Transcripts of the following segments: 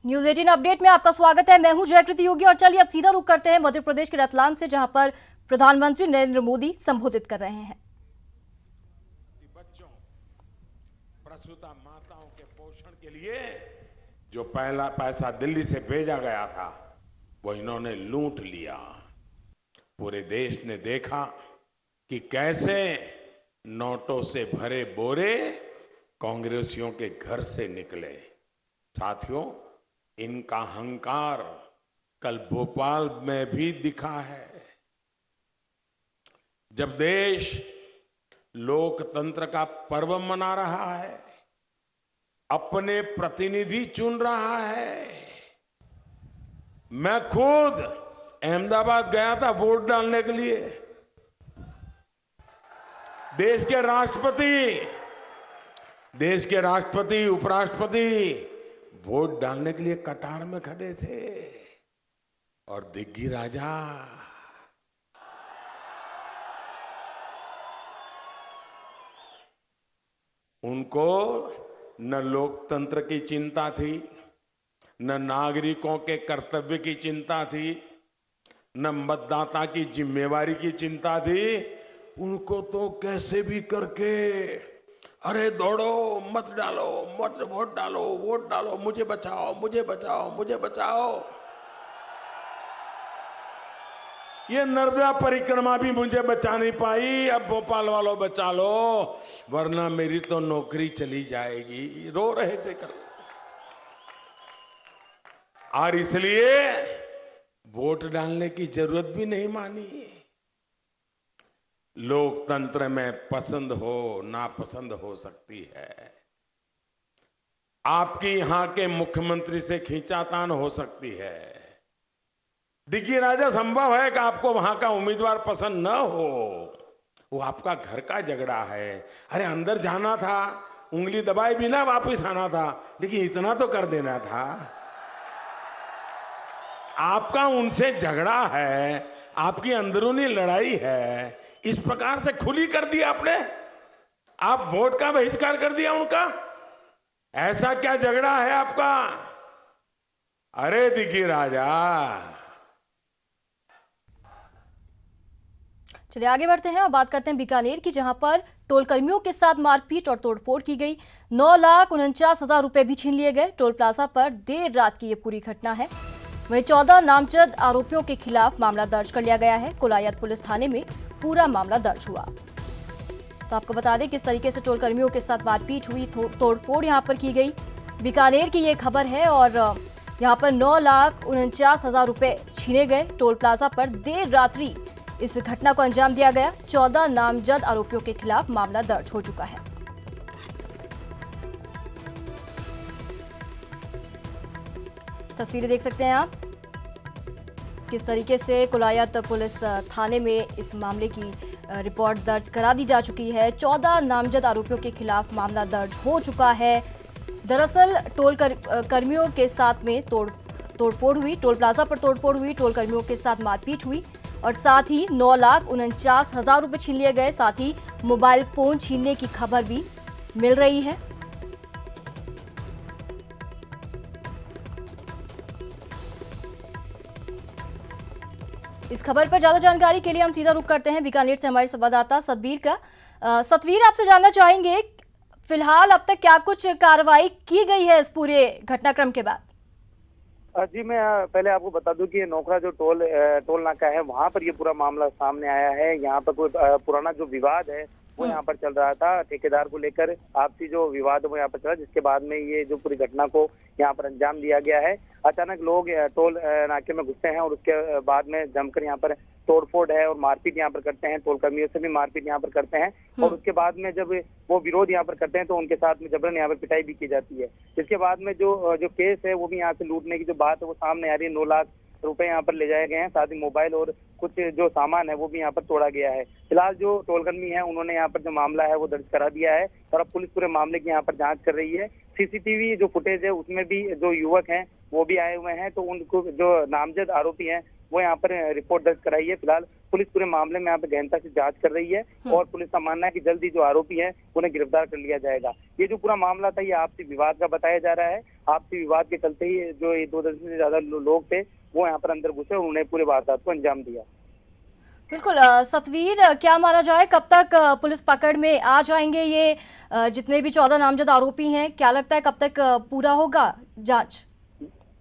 News 18 update में आपका स्वागत है। मैं हूं जयकृति योगी और चलिए अब सीधा रुख करते हैं मध्य प्रदेश के रतलाम से, जहां पर प्रधानमंत्री नरेंद्र मोदी संबोधित कर रहे हैं। बच्चों, प्रसूता माताओं के पोषण के लिए जो पहला पैसा दिल्ली से भेजा गया था वो इन्होंने लूट लिया। पूरे देश ने देखा कि कैसे नोटों से भरे बोरे कांग्रेसियों के घर से निकले। साथियों, इनका अहंकार कल भोपाल में भी दिखा है। जब देश लोकतंत्र का पर्व मना रहा है, अपने प्रतिनिधि चुन रहा है। मैं खुद अहमदाबाद गया था वोट डालने के लिए। देश के राष्ट्रपति, उपराष्ट्रपति वोट डालने के लिए कतार में खड़े थे और दिग्गी राजा उनको न लोकतंत्र की चिंता थी, न नागरिकों के कर्तव्य की चिंता थी, न मतदाता की जिम्मेवारी की चिंता थी। उनको तो कैसे भी करके अरे दौड़ो, मत डालो, मत वोट डालो, मुझे बचाओ, मुझे बचाओ, मुझे बचाओ। ये नर्मदा परिक्रमा भी मुझे बचा नहीं पाई, अब भोपाल वालों बचा लो वरना मेरी तो नौकरी चली जाएगी। रो रहे थे कल। और इसलिए वोट डालने की जरूरत भी नहीं मानी। लोकतंत्र में पसंद हो नापसंद हो सकती है। आपकी यहां के मुख्यमंत्री से खींचातान हो सकती है। दिग्गी राजा, संभव है कि आपको वहां का उम्मीदवार पसंद न हो, वो आपका घर का झगड़ा है। अरे अंदर जाना था, उंगली दबाए बिना वापस आना था, लेकिन इतना तो कर देना था। आपका उनसे झगड़ा है, आपकी अंदरूनी लड़ाई है, इस प्रकार से खुली कर दी आपने। आप वोट का बहिष्कार कर दिया उनका। ऐसा क्या झगड़ा है आपका? अरे दिग्गी राजा। चलिए आगे बढ़ते हैं और बात करते हैं बीकानेर की, जहां पर टोल कर्मियों के साथ मारपीट और तोड़फोड़ की गई। 9,49,000 रुपए भी छीन लिए गए। टोल प्लाजा पर देर रात की ये पूरी घटना है। वहीं 14 नामजद आरोपियों के खिलाफ मामला दर्ज कर लिया गया है। कोलायत पुलिस थाने में पूरा मामला दर्ज हुआ। तो आपको बता दें किस तरीके से टोल कर्मियों के साथ मारपीट हुई, तोड़फोड़ यहां पर की गई। बीकानेर की ये खबर है और यहां पर 9,49,000 रुपए छीने गए। टोल प्लाजा पर देर रात्रि इस घटना को अंजाम दिया गया। 14 नामजद आरोपियों के खिलाफ मामला दर्ज हो चुका है। तस्वीरें देख सकते हैं आप किस तरीके से कोलायत पुलिस थाने में इस मामले की रिपोर्ट दर्ज करा दी जा चुकी है। 14 नामजद आरोपियों के खिलाफ मामला दर्ज हो चुका है। दरअसल टोल कर्मियों के साथ में तोड़फोड़ हुई, टोल प्लाजा पर तोड़फोड़ हुई, टोल कर्मियों के साथ मारपीट हुई और साथ ही 9,49,000 रुपए छीन लिए गए। साथ ही मोबाइल फोन छीनने की खबर भी मिल रही है। इस खबर पर ज्यादा जानकारी के लिए हम सीधा रुख करते हैं बीकानेर से हमारे संवाददाता सतवीर का। सतवीर, आपसे जानना चाहेंगे फिलहाल अब तक क्या कुछ कार्रवाई की गई है इस पूरे घटनाक्रम के बाद? जी, मैं पहले आपको बता दूं कि नोखरा जो टोल नाका है वहां पर ये पूरा मामला सामने आया है। यहाँ पर कोई पुराना जो विवाद है वो यहाँ पर चल रहा था, ठेकेदार को लेकर आपसी जो विवाद है वो यहाँ पर चला, जिसके बाद में ये जो पूरी घटना को यहाँ पर अंजाम दिया गया है। अचानक लोग टोल नाके में घुसते हैं और उसके बाद में जमकर यहाँ पर तोड़फोड़ है और मारपीट यहाँ पर करते हैं। टोल कर्मियों से भी मारपीट यहाँ पर करते हैं और उसके बाद में जब वो विरोध यहाँ पर करते हैं तो उनके साथ में जबरन यहाँ पर पिटाई भी की जाती है। इसके बाद में जो केस है वो भी यहाँ से लूटने की जो बात है वो सामने आ रही है। 9 लाख रुपए यहाँ पर ले जाए गए हैं, साथ ही मोबाइल और कुछ जो सामान है वो भी यहाँ पर तोड़ा गया है। फिलहाल जो टोलकर्मी है उन्होंने यहाँ पर जो मामला है वो दर्ज करा दिया है और अब पुलिस पूरे मामले की यहाँ पर जांच कर रही है। सीसीटीवी जो फुटेज है उसमें भी जो युवक हैं वो भी आए हुए हैं, तो उनको जो नामजद आरोपी हैं वो यहाँ पर रिपोर्ट दर्ज कराई है। फिलहाल पुलिस पूरे मामले में यहाँ पे गहनता से जांच कर रही है और पुलिस का मानना है कि जल्दी जो आरोपी हैं उन्हें गिरफ्तार कर लिया जाएगा। ये जो पूरा मामला था ये आपसी विवाद का बताया जा रहा है। आपसी विवाद के चलते ही जो ये 2 दर्जन से ज्यादा लोग थे वो यहाँ पर अंदर घुसे और उन्हें पूरे वारदात को अंजाम दिया। बिल्कुल सतवीर, क्या माना जाए कब तक पुलिस पकड़ में आ जाएंगे ये जितने भी 14 नामजद आरोपी हैं? क्या लगता है कब तक पूरा होगा जांच?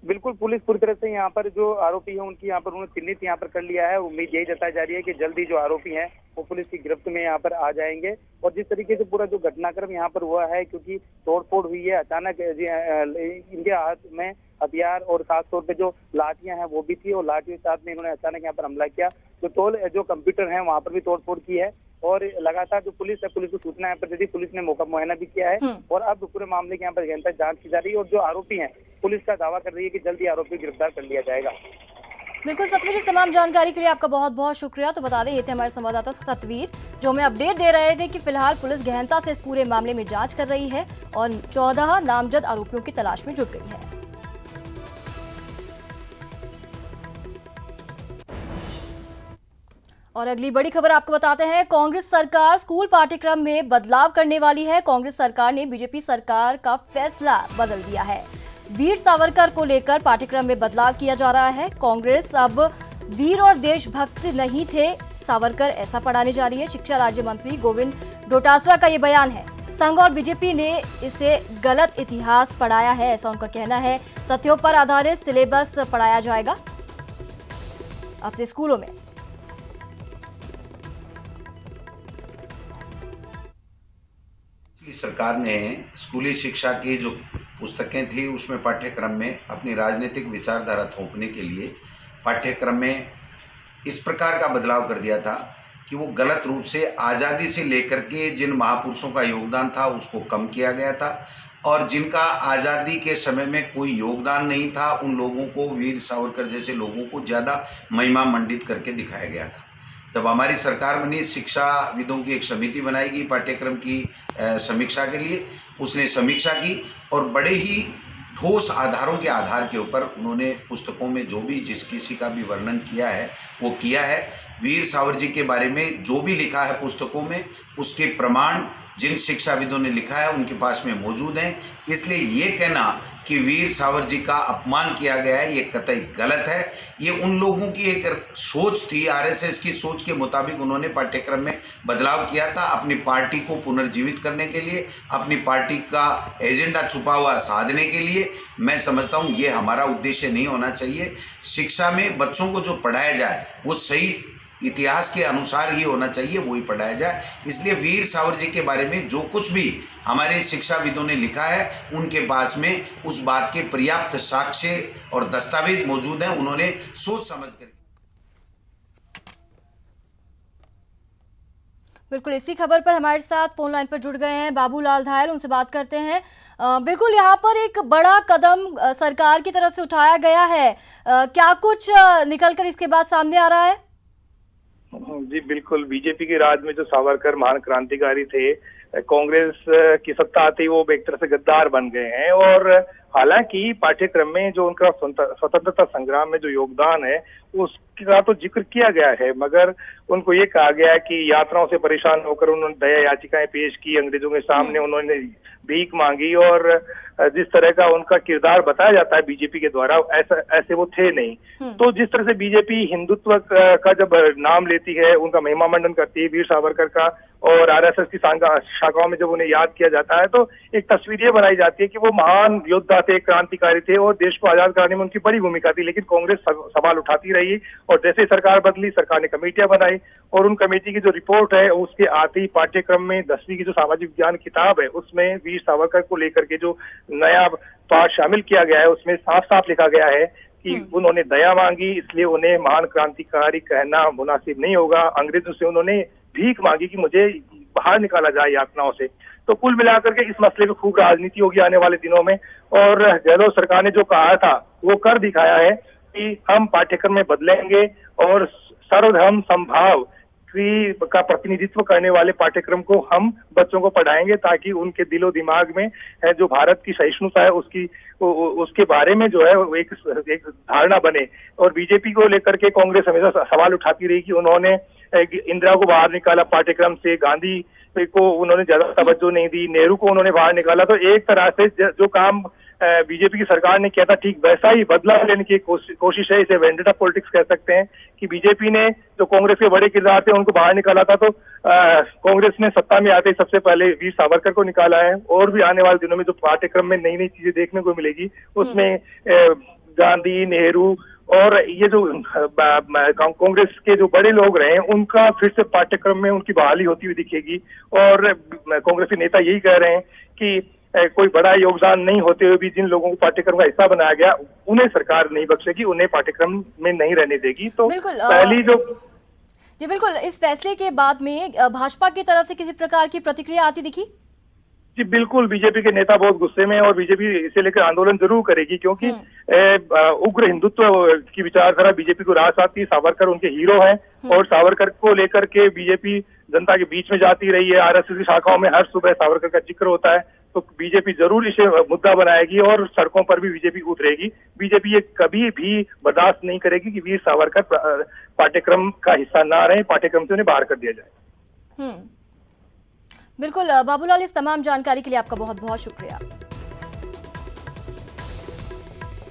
बिल्कुल, पुलिस पूरी तरह से यहाँ पर जो आरोपी है उनकी यहाँ पर उन्होंने चिन्हित यहाँ पर कर लिया है। उम्मीद यही जताई जा रही है कि जल्दी जो आरोपी हैं वो पुलिस की गिरफ्त में यहाँ पर आ जाएंगे। और जिस तरीके से पूरा जो घटनाक्रम यहाँ पर हुआ है, क्योंकि तोड़फोड़ हुई है अचानक, इनके हाथ में हथियार और खासतौर पे जो लाठियां हैं वो भी थी और लाठियों के साथ में इन्होंने अचानक यहाँ पर हमला किया। तो जो कंप्यूटर है वहाँ पर भी तोड़फोड़ की है और लगातार जो पुलिस है, पुलिस को सूचना है प्रति पुलिस ने मौका मुआयना भी किया है और अब पूरे मामले की यहाँ पर गहनता जांच की जा रही है और जो आरोपी हैं पुलिस का दावा कर रही है कि जल्दी आरोपी गिरफ्तार कर लिया जाएगा। बिल्कुल सतवीर, इस तमाम जानकारी के लिए आपका बहुत बहुत शुक्रिया। तो बता दें ये थे हमारे संवाददाता सतवीर जो हमें अपडेट दे रहे थे कि फिलहाल पुलिस गहनता से इस पूरे मामले में जांच कर रही है और 14 नामजद आरोपियों की तलाश में जुट गई है। और अगली बड़ी खबर आपको बताते हैं, कांग्रेस सरकार स्कूल पाठ्यक्रम में बदलाव करने वाली है। कांग्रेस सरकार ने बीजेपी सरकार का फैसला बदल दिया है। वीर सावरकर को लेकर पाठ्यक्रम में बदलाव किया जा रहा है। कांग्रेस अब वीर और देशभक्त नहीं थे सावरकर ऐसा पढ़ाने जा रही है। शिक्षा राज्य मंत्री गोविंद डोटासरा का ये बयान है। संघ और बीजेपी ने इसे गलत इतिहास पढ़ाया है ऐसा उनका कहना है। तथ्यों पर आधारित सिलेबस पढ़ाया जाएगा अब से स्कूलों में। सरकार ने स्कूली शिक्षा की जो पुस्तकें थी उसमें पाठ्यक्रम में अपनी राजनीतिक विचारधारा थोपने के लिए पाठ्यक्रम में इस प्रकार का बदलाव कर दिया था कि वो गलत रूप से आज़ादी से लेकर के जिन महापुरुषों का योगदान था उसको कम किया गया था और जिनका आज़ादी के समय में कोई योगदान नहीं था उन लोगों को, वीर सावरकर जैसे लोगों को ज़्यादा महिमा मंडित करके दिखाया गया था। जब हमारी सरकार बनी, शिक्षाविदों की एक समिति बनाई गई पाठ्यक्रम की समीक्षा के लिए, उसने समीक्षा की और बड़े ही ठोस आधारों के आधार के ऊपर उन्होंने पुस्तकों में जो भी जिस किसी का भी वर्णन किया है वो किया है। वीर सावरकर जी के बारे में जो भी लिखा है पुस्तकों में उसके प्रमाण जिन शिक्षाविदों ने लिखा है उनके पास में मौजूद हैं। इसलिए ये कहना कि वीर सावरकर जी का अपमान किया गया है ये कतई गलत है। ये उन लोगों की एक सोच थी, आरएसएस की सोच के मुताबिक उन्होंने पाठ्यक्रम में बदलाव किया था अपनी पार्टी को पुनर्जीवित करने के लिए, अपनी पार्टी का एजेंडा छुपा हुआ साधने के लिए। मैं समझता हूँ ये हमारा उद्देश्य नहीं होना चाहिए। शिक्षा में बच्चों को जो पढ़ाया जाए वो सही इतिहास के अनुसार ही होना चाहिए, वही पढ़ाया जाए। इसलिए वीर सावरकर जी के बारे में जो कुछ भी हमारे शिक्षाविदों ने लिखा है उनके पास में उस बात के पर्याप्त साक्ष्य और दस्तावेज मौजूद हैं। उन्होंने सोच समझ कर। बिल्कुल इसी खबर पर हमारे साथ फोन लाइन पर जुड़ गए हैं बाबूलाल धायल, उनसे बात करते हैं। बिल्कुल यहाँ पर एक बड़ा कदम सरकार की तरफ से उठाया गया है, क्या कुछ निकलकर इसके बाद सामने आ रहा है? जी बिल्कुल, बीजेपी के राज में जो सावरकर महान क्रांतिकारी थे, कांग्रेस की सत्ता आती वो एक तरह से गद्दार बन गए हैं। और हालांकि पाठ्यक्रम में जो उनका स्वतंत्रता संग्राम में जो योगदान है उसका तो जिक्र किया गया है, मगर उनको ये कहा गया है कि यात्राओं से परेशान होकर उन्होंने दया याचिकाएं पेश की, अंग्रेजों के सामने उन्होंने भीख मांगी और जिस तरह का उनका किरदार बताया जाता है बीजेपी के द्वारा ऐसे वो थे नहीं। तो जिस तरह से बीजेपी हिंदुत्व का जब नाम लेती है, उनका महिमा मंडन करती है वीर सावरकर का, और आरएसएस की शाखाओं में जब उन्हें याद किया जाता है तो एक तस्वीर ये बनाई जाती है कि वो महान योद्धा थे, क्रांतिकारी थे और देश को आजाद कराने में उनकी बड़ी भूमिका थी। लेकिन कांग्रेस सवाल उठाती रही और जैसे सरकार बदली, सरकार ने कमेटियां बनाई और उन कमेटी की जो रिपोर्ट है उसके आते ही पाठ्यक्रम में 10वीं की जो सामाजिक विज्ञान किताब है उसमें वीर सावरकर को लेकर के जो नया पाठ शामिल किया गया है उसमें साफ साफ लिखा गया है कि उन्होंने दया मांगी, इसलिए उन्हें महान क्रांतिकारी कहना मुनासिब नहीं होगा। अंग्रेजों से उन्होंने भीख मांगी कि मुझे बाहर निकाला जाए यातनाओं से। तो कुल मिलाकर के इस मसले पे खूब राजनीति होगी आने वाले दिनों में। और गहलोत सरकार ने जो कहा था वो कर दिखाया है कि हम पाठ्यक्रम में बदलेंगे और सर्वधर्म समभाव स्त्री का प्रतिनिधित्व करने वाले पाठ्यक्रम को हम बच्चों को पढ़ाएंगे, ताकि उनके दिलो दिमाग में है जो भारत की सहिष्णुता है उसके बारे में जो है एक धारणा बने। और बीजेपी को लेकर के कांग्रेस हमेशा सवाल उठाती रही कि उन्होंने इंदिरा को बाहर निकाला पाठ्यक्रम से, गांधी को उन्होंने ज्यादा तवज्जो नहीं दी, नेहरू को उन्होंने बाहर निकाला। तो एक तरह से जो काम बीजेपी की सरकार ने किया था, ठीक वैसा ही बदलाव लेने की कोशिश है। इसे वेंडेटा पॉलिटिक्स कह सकते हैं कि बीजेपी ने जो कांग्रेस के बड़े किरदार थे उनको बाहर निकाला था, तो कांग्रेस ने सत्ता में आते ही सबसे पहले वीर सावरकर को निकाला है। और भी आने वाले दिनों में जो पाठ्यक्रम में नई नई चीजें देखने को मिलेगी, उसमें गांधी, नेहरू और ये जो कांग्रेस के जो बड़े लोग रहे उनका फिर से पाठ्यक्रम में उनकी बहाली होती हुई दिखेगी। और कांग्रेसी नेता यही कह रहे हैं कि कोई बड़ा योगदान नहीं होते हुए भी जिन लोगों को पाठ्यक्रम का हिस्सा बनाया गया उन्हें सरकार नहीं बख्शेगी, उन्हें पाठ्यक्रम में नहीं रहने देगी। तो पहली जो जी बिल्कुल, इस फैसले के बाद में भाजपा की तरफ से किसी प्रकार की प्रतिक्रिया आती दिखी? जी बिल्कुल, बीजेपी के नेता बहुत गुस्से में, और बीजेपी इसे लेकर आंदोलन जरूर करेगी, क्योंकि उग्र हिंदुत्व की विचारधारा बीजेपी को रास आती है। सावरकर उनके हीरो हैं और सावरकर को लेकर के बीजेपी जनता के बीच में जाती रही है। आरएसएस की शाखाओं में हर सुबह सावरकर का जिक्र होता है, तो बीजेपी जरूर इसे मुद्दा बनाएगी और सड़कों पर भी बीजेपी उतरेगी। बीजेपी ये कभी भी बर्दाश्त नहीं करेगी कि वीर सावरकर पाठ्यक्रम का हिस्सा ना रहे, पाठ्यक्रम से उन्हें बाहर कर दिया जाए। बिल्कुल बाबूलाल, इस तमाम जानकारी के लिए आपका बहुत बहुत शुक्रिया।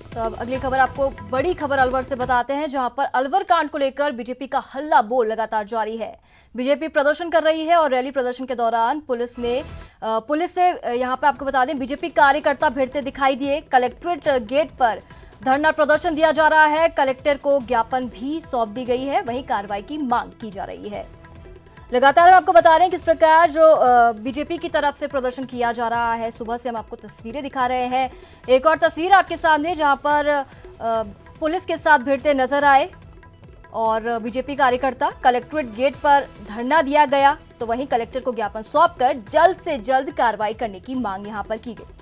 तो अब अगली खबर, आपको बड़ी खबर अलवर से बताते हैं, जहां पर अलवर कांड को लेकर बीजेपी का हल्ला बोल लगातार जारी है। बीजेपी प्रदर्शन कर रही है और रैली प्रदर्शन के दौरान पुलिस से यहां पर आपको बता दें, बीजेपी कार्यकर्ता भिड़ते दिखाई दिए। कलेक्ट्रेट गेट पर धरना प्रदर्शन दिया जा रहा है, कलेक्टर को ज्ञापन भी सौंप दी गई है, वहीं कार्रवाई की मांग की जा रही है। लगातार हम आपको बता रहे हैं किस प्रकार जो बीजेपी की तरफ से प्रदर्शन किया जा रहा है। सुबह से हम आपको तस्वीरें दिखा रहे हैं। एक और तस्वीर आपके सामने, जहां पर पुलिस के साथ भिड़ते नजर आए और बीजेपी कार्यकर्ता। कलेक्ट्रेट गेट पर धरना दिया गया, तो वहीं कलेक्टर को ज्ञापन सौंपकर जल्द से जल्द कार्रवाई करने की मांग यहां पर की गई।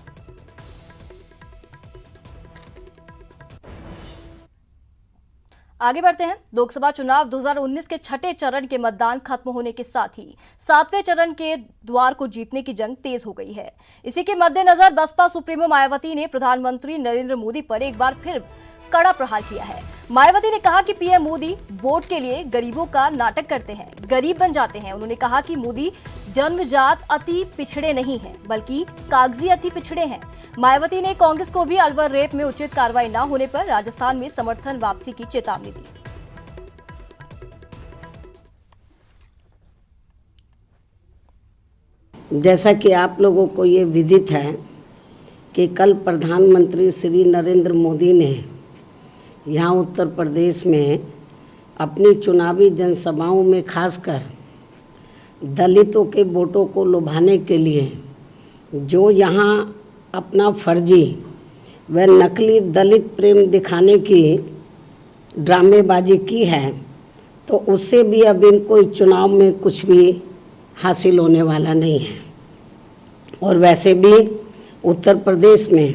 आगे बढ़ते हैं। लोकसभा चुनाव 2019 के छठे चरण के मतदान खत्म होने के साथ ही 7वें चरण के द्वार को जीतने की जंग तेज हो गई है। इसी के मद्देनजर बसपा सुप्रीमो मायावती ने प्रधानमंत्री नरेंद्र मोदी पर एक बार फिर कड़ा प्रहार किया है। मायावती ने कहा कि पीएम मोदी वोट के लिए गरीबों का नाटक करते हैं, गरीब बन जाते हैं। उन्होंने कहा कि मोदी जन्मजात अति पिछड़े नहीं हैं, बल्कि कागजी अति पिछड़े हैं। मायावती ने कांग्रेस को भी अलवर रेप में उचित कार्रवाई न होने पर राजस्थान में समर्थन वापसी की चेतावनी दी। जैसा कि आप लोगों को ये विदित है कि कल प्रधानमंत्री श्री नरेंद्र मोदी ने यहाँ उत्तर प्रदेश में अपनी चुनावी जनसभाओं में खासकर दलितों के वोटों को लुभाने के लिए जो यहाँ अपना फर्जी व नकली दलित प्रेम दिखाने की ड्रामेबाजी की है, तो उससे भी अब इनको चुनाव में कुछ भी हासिल होने वाला नहीं है। और वैसे भी उत्तर प्रदेश में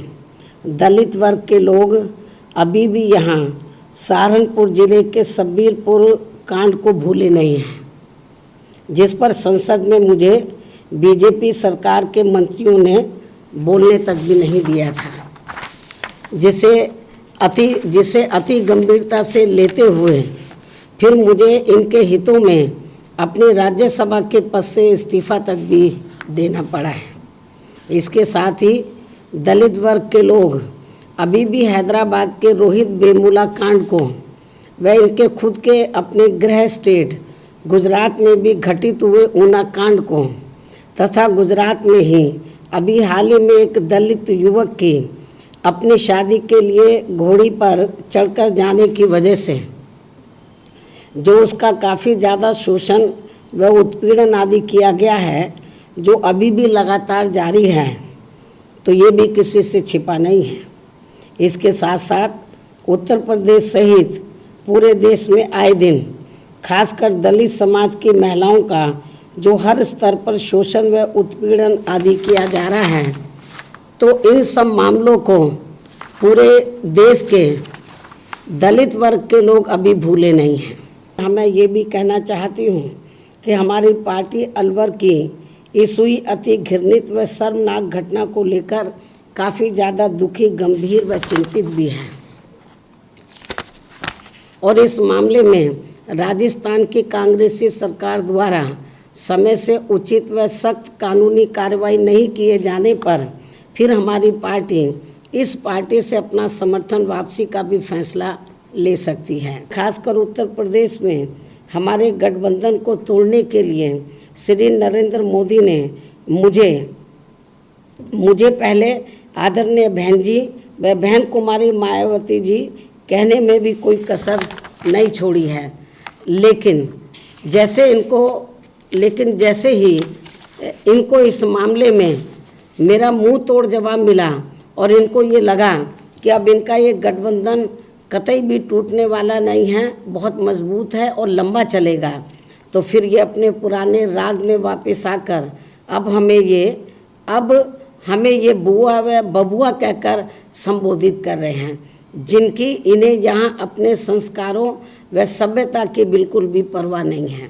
दलित वर्ग के लोग अभी भी यहाँ सहारनपुर जिले के सब्बीरपुर कांड को भूले नहीं हैं, जिस पर संसद में मुझे बीजेपी सरकार के मंत्रियों ने बोलने तक भी नहीं दिया था, जिसे अति गंभीरता से लेते हुए फिर मुझे इनके हितों में अपने राज्यसभा के पद से इस्तीफा तक भी देना पड़ा है। इसके साथ ही दलित वर्ग के लोग अभी भी हैदराबाद के रोहित वेमुला कांड को व इनके खुद के अपने गृह स्टेट गुजरात में भी घटित हुए ऊना कांड को तथा गुजरात में ही अभी हाल ही में एक दलित युवक की अपनी शादी के लिए घोड़ी पर चढ़कर जाने की वजह से जो उसका काफ़ी ज़्यादा शोषण व उत्पीड़न आदि किया गया है, जो अभी भी लगातार जारी है, तो ये भी किसी से छिपा नहीं है। इसके साथ साथ उत्तर प्रदेश सहित पूरे देश में आए दिन खासकर दलित समाज की महिलाओं का जो हर स्तर पर शोषण व उत्पीड़न आदि किया जा रहा है, तो इन सब मामलों को पूरे देश के दलित वर्ग के लोग अभी भूले नहीं हैं। मैं ये भी कहना चाहती हूँ कि हमारी पार्टी अलवर की इस हुई अति घृणित व शर्मनाक घटना को लेकर काफ़ी ज़्यादा दुखी, गंभीर व चिंतित भी है और इस मामले में राजस्थान की कांग्रेसी सरकार द्वारा समय से उचित व सख्त कानूनी कार्रवाई नहीं किए जाने पर फिर हमारी पार्टी इस पार्टी से अपना समर्थन वापसी का भी फैसला ले सकती है। खासकर उत्तर प्रदेश में हमारे गठबंधन को तोड़ने के लिए श्री नरेंद्र मोदी ने मुझे पहले आदरणीय बहन जी व बहन कुमारी मायावती जी कहने में भी कोई कसर नहीं छोड़ी है, लेकिन जैसे ही इनको इस मामले में मेरा मुंह तोड़ जवाब मिला और इनको ये लगा कि अब इनका ये गठबंधन कतई भी टूटने वाला नहीं है, बहुत मजबूत है और लंबा चलेगा, तो फिर ये अपने पुराने राग में वापस आकर अब हमें ये बुआ व बबुआ कहकर संबोधित कर रहे हैं, जिनकी इन्हें यहाँ अपने संस्कारों व सभ्यता की बिल्कुल भी परवाह नहीं है।